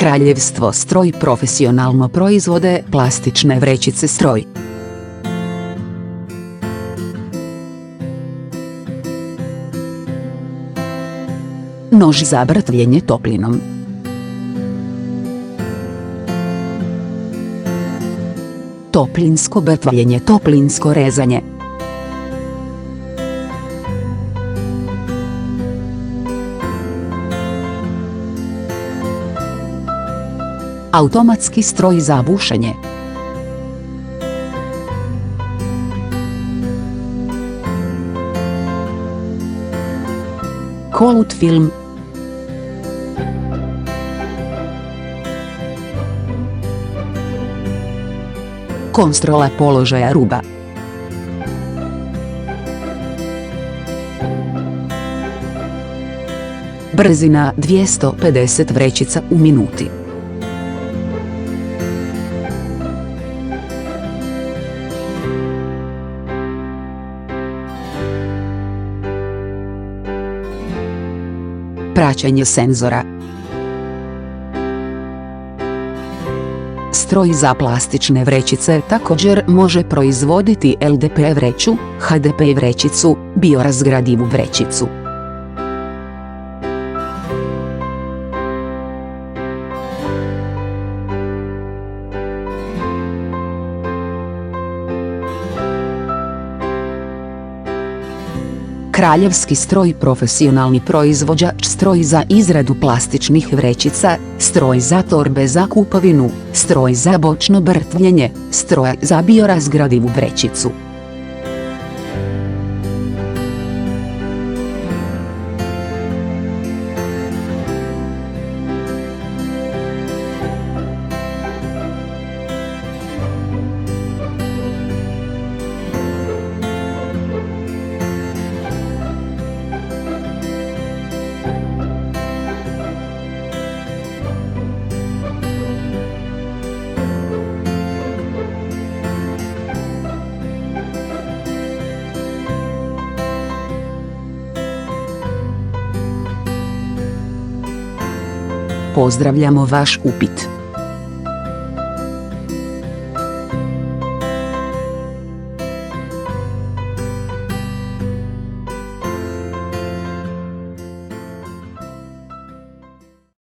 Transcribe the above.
Kraljevstvo stroj profesionalno proizvode plastične vrećice stroj. Nož za brtvljenje toplinom. Toplinsko brtvljenje, toplinsko rezanje. Automatski stroj za bušenje. Kolut film. Kontrola položaja ruba. Brzina 250 vrećica u minuti. Praćenje senzora. Stroj za plastične vrećice također može proizvoditi LDP vreću, HDP vrećicu, biorazgradivu vrećicu. Kraljevski stroj profesionalni proizvođač, stroj za izradu plastičnih vrećica, stroj za torbe za kupovinu, stroj za bočno brtvljenje, stroj za biorazgradivu vrećicu. Pozdravljamo vaš upit.